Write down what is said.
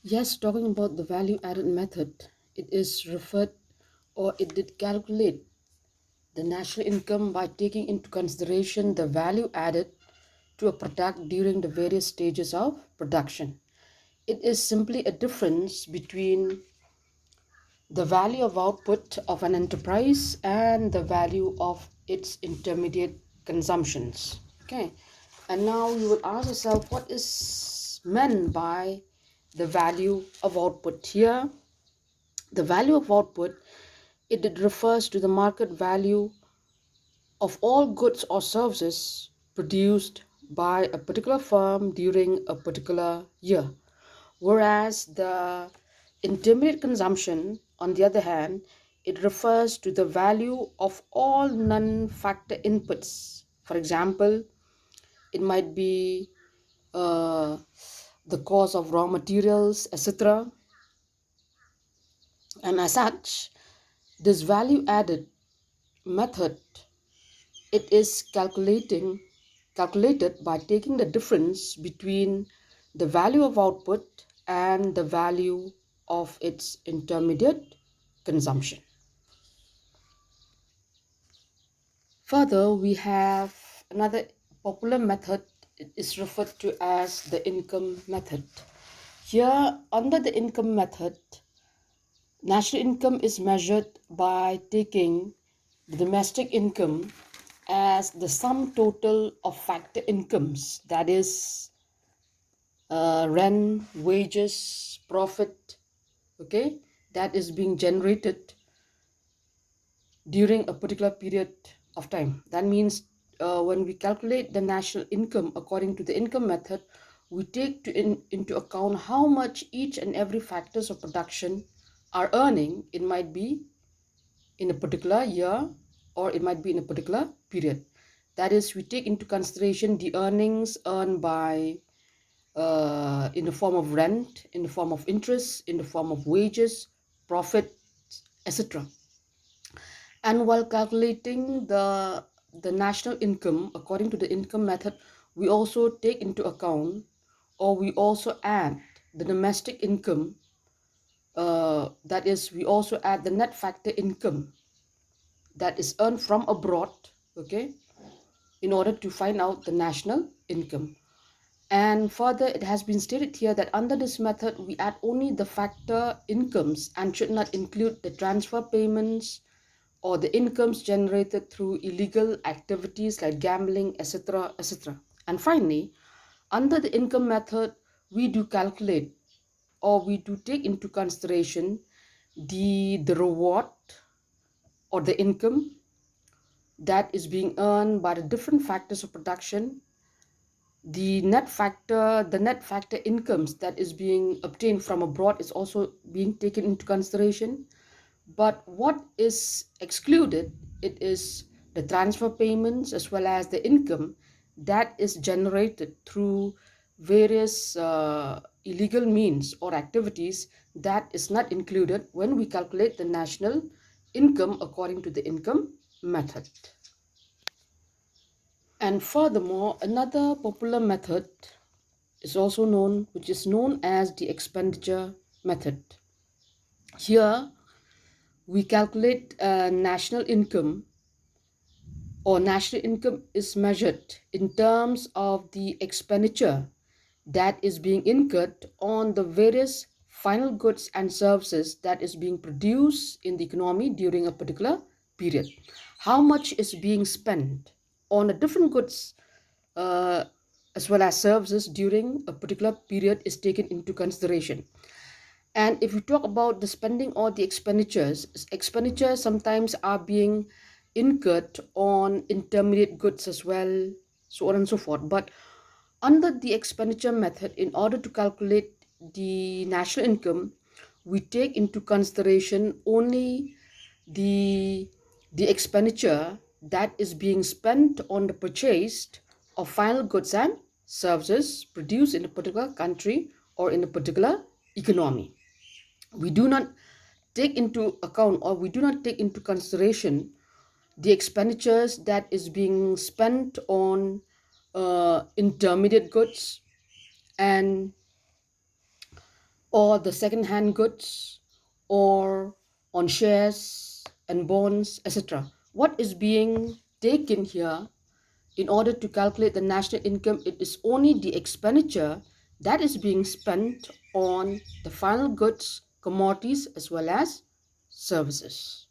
Yes, talking about the value added method, it is referred or it did calculate the national income by taking into consideration the value added to a product during the various stages of production. It is simply a difference between the value of output of an enterprise and the value of its intermediate consumptions. Okay, and now you will ask yourself what is meant by the value of output here. The value of output, it refers to the market value of all goods or services produced by a particular firm during a particular year. Whereas the intermediate consumption, on the other hand, it refers to the value of all non-factor inputs. For example, it might be uh, the cost of raw materials, etc. And as such, this value added method, it is calculated by taking the difference between the value of output and the value of its intermediate consumption. Further, we have another popular method. It is referred to as the income method. Here, under the income method, national income is measured by taking the domestic income as the sum total of factor incomes, that is, rent, wages, profit, okay, that is being generated during a particular period of time. That means when we calculate the national income according to the income method, we take into account how much each and every factors of production are earning. It might be in a particular year or it might be in a particular period. That is, we take into consideration the earnings earned by in the form of rent, in the form of interest, in the form of wages, profit, etc. And while calculating the national income according to the income method, we also take into account or we also add the domestic income. That is, we also add the net factor income that is earned from abroad, okay, in order to find out the national income. And further, it has been stated here that under this method, we add only the factor incomes and should not include the transfer payments or the incomes generated through illegal activities like gambling, etc., etc. And finally, under the income method, we do calculate or we do take into consideration the reward or the income that is being earned by the different factors of production, the net factor incomes that is being obtained from abroad is also being taken into consideration. But what is excluded, it is the transfer payments as well as the income that is generated through various illegal means or activities, that is not included when we calculate the national income according to the income method. And furthermore, another popular method is also known, which is known as the expenditure method. Here, we calculate national income, or national income is measured in terms of the expenditure that is being incurred on the various final goods and services that is being produced in the economy during a particular period. How much is being spent on a different goods uh, as well as services during a particular period is taken into consideration. And if you talk about the spending or the expenditures sometimes are being incurred on intermediate goods as well, so on and so forth. But under the expenditure method, in order to calculate the national income, we take into consideration only the the expenditure that is being spent on the purchase of final goods and services produced in a particular country or in a particular economy. We do not take into account or we do not take into consideration the expenditures that is being spent on intermediate goods and or the second-hand goods, or on shares and bonds, etc. What is being taken here in order to calculate the national income? It is only the expenditure that is being spent on the final goods, commodities, as well as services.